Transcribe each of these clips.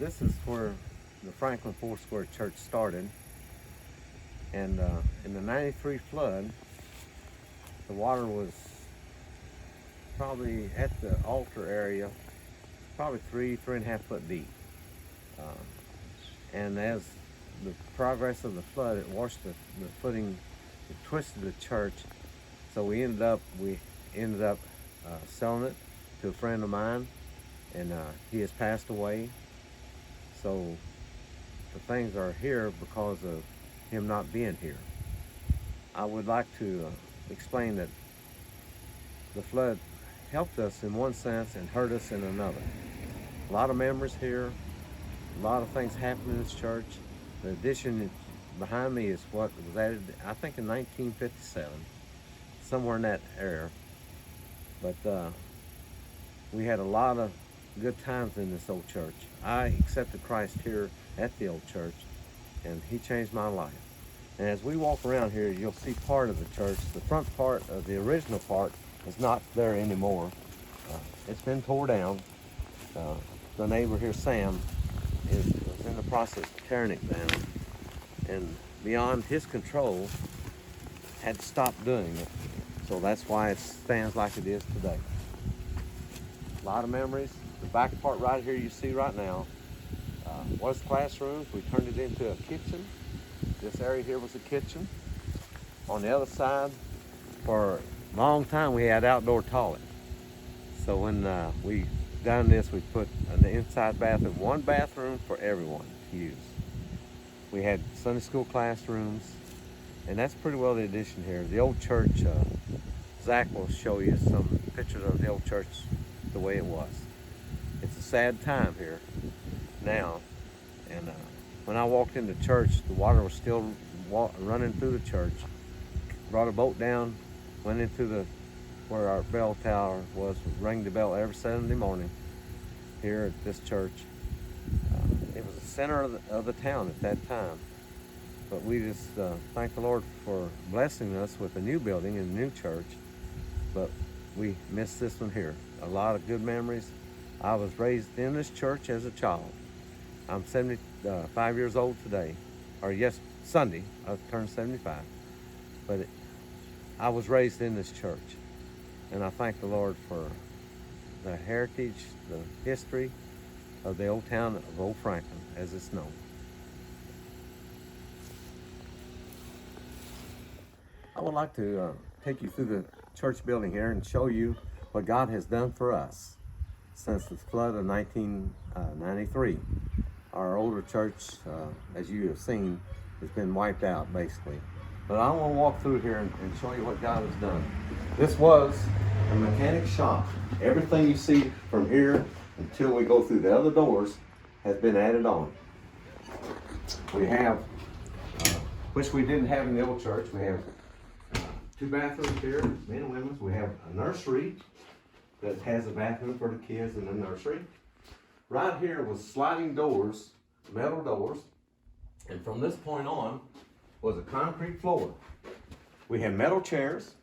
This is where the Franklin Foursquare Church started. And in the 93 flood, the water was probably at the altar area, probably 3.5 foot deep. Uh, and as the progress of the flood, it washed the footing, it twisted the church. So we ended up selling it to a friend of mine, and he has passed away. So the things are here because of him not being here. I would like to explain that the flood helped us in one sense and hurt us in another. A lot of memories here, a lot of things happened in this church. The addition behind me is what was added, I think, in 1957, somewhere in that area. But we had a lot of good times in this old church. I accepted Christ here at the old church, and he changed my life. And as we walk around here, you'll see part of the church. The front part of the original part is not there anymore. It's been tore down. The neighbor here, Sam, is in the process of tearing it down, and beyond his control, had to stop doing it. So that's why it stands like it is today. A lot of memories. The back part right here you see right now was classrooms. We turned it into a kitchen. This area here was a kitchen. On the other side, for a long time, we had outdoor toilet. So when we done this, we put an inside bathroom, one bathroom for everyone to use. We had Sunday school classrooms, and that's pretty well the addition here. The old church, Zach will show you some pictures of the old church the way it was. It's a sad time here now, and when I walked into church, the water was still running through the church. Brought a boat down, went into where our bell tower was, rang the bell every Sunday morning here at this church. It was the center of the town at that time. But we just thank the Lord for blessing us with a new building and a new church. But we missed this one here. A lot of good memories. I was raised in this church as a child. I'm 75 years old today, or yes, Sunday, I turned 75. But I was raised in this church, and I thank the Lord for the heritage, the history of the old town of Old Franklin, as it's known. I would like to take you through the church building here and show you what God has done for us since the flood of 1993. Our older church, as you have seen, has been wiped out basically. But I want to walk through here and show you what God has done. This was a mechanic shop. Everything you see from here until we go through the other doors has been added on. We have, which we didn't have in the old church, we have two bathrooms here, men and women's. We have a nursery that has a bathroom for the kids in the nursery. Right here was sliding doors, metal doors, and from this point on was a concrete floor. We had metal chairs,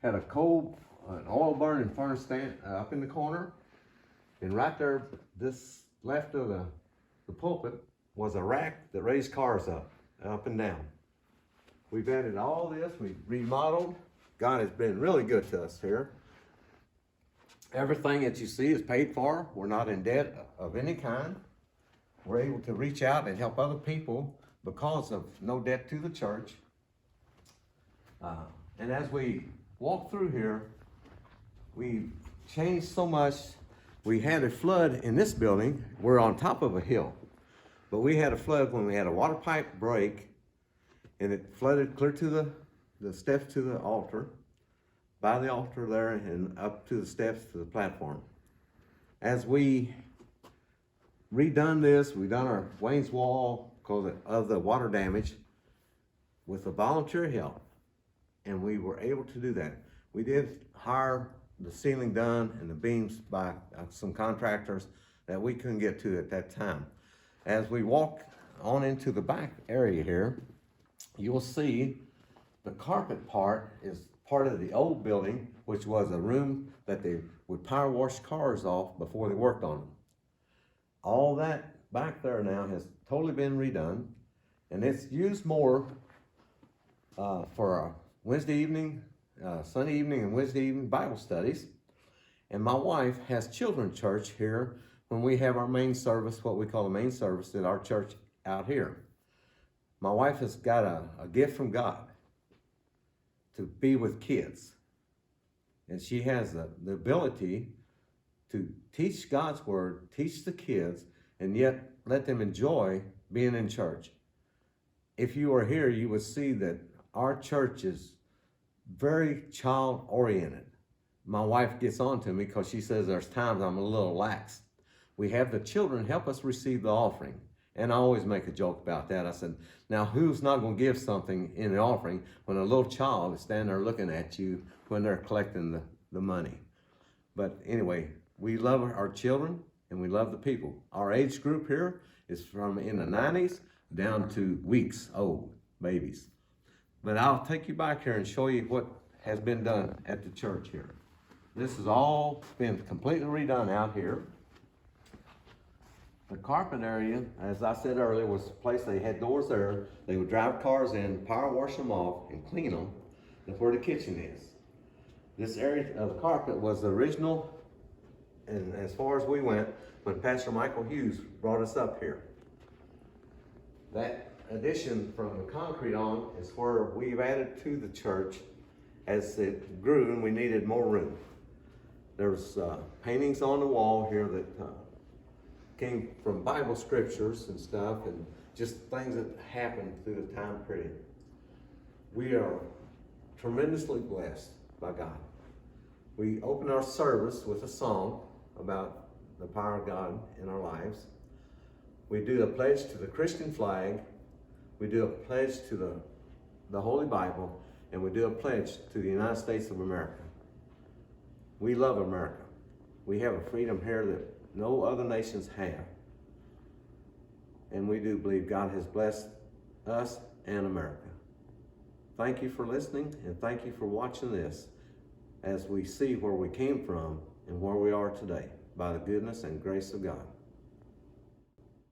had an oil burning furnace stand up in the corner, and right there, this left of the pulpit was a rack that raised cars up and down. We've added all this, we've remodeled. God has been really good to us here. Everything that you see is paid for. We're not in debt of any kind. We're able to reach out and help other people because of no debt to the church. And as we walk through here, we changed so much. We had a flood in this building. We're on top of a hill. But we had a flood when we had a water pipe break, and it flooded clear to the steps to the altar, by the altar there, and up to the steps to the platform. As we redone this, we done our Wayne's Wall because of the water damage with the volunteer help, and we were able to do that. We did hire the ceiling done and the beams by some contractors that we couldn't get to at that time. As we walk on into the back area here, you'll see the carpet part is part of the old building, which was a room that they would power wash cars off before they worked on them. All that back there now has totally been redone, and it's used more for Wednesday evening, Sunday evening, and Wednesday evening Bible studies. And my wife has children's church here when we have our main service, what we call the main service at our church out here. My wife has got a gift from God to be with kids. And she has the ability to teach God's word, teach the kids, and yet let them enjoy being in church. If you were here, you would see that our church is very child-oriented. My wife gets on to me because she says there's times I'm a little lax. We have the children help us receive the offering. And I always make a joke about that. I said, now who's not going to give something in the offering when a little child is standing there looking at you when they're collecting the money? But anyway, we love our children and we love the people. Our age group here is from in the 90s down to weeks old, babies. But I'll take you back here and show you what has been done at the church here. This has all been completely redone out here. The carpet area, as I said earlier, was a place they had doors there. They would drive cars in, power wash them off, and clean them. That's where the kitchen is. This area of the carpet was the original, and as far as we went, when Pastor Michael Hughes brought us up here. That addition from the concrete on is where we've added to the church as it grew and we needed more room. There's paintings on the wall here that came from Bible scriptures and stuff, and just things that happened through the time period. We are tremendously blessed by God. We open our service with a song about the power of God in our lives. We do a pledge to the Christian flag. We do a pledge to the Holy Bible, and we do a pledge to the United States of America. We love America. We have a freedom here that no other nations have. And we do believe God has blessed us and America. Thank you for listening, and thank you for watching this as we see where we came from and where we are today by the goodness and grace of God.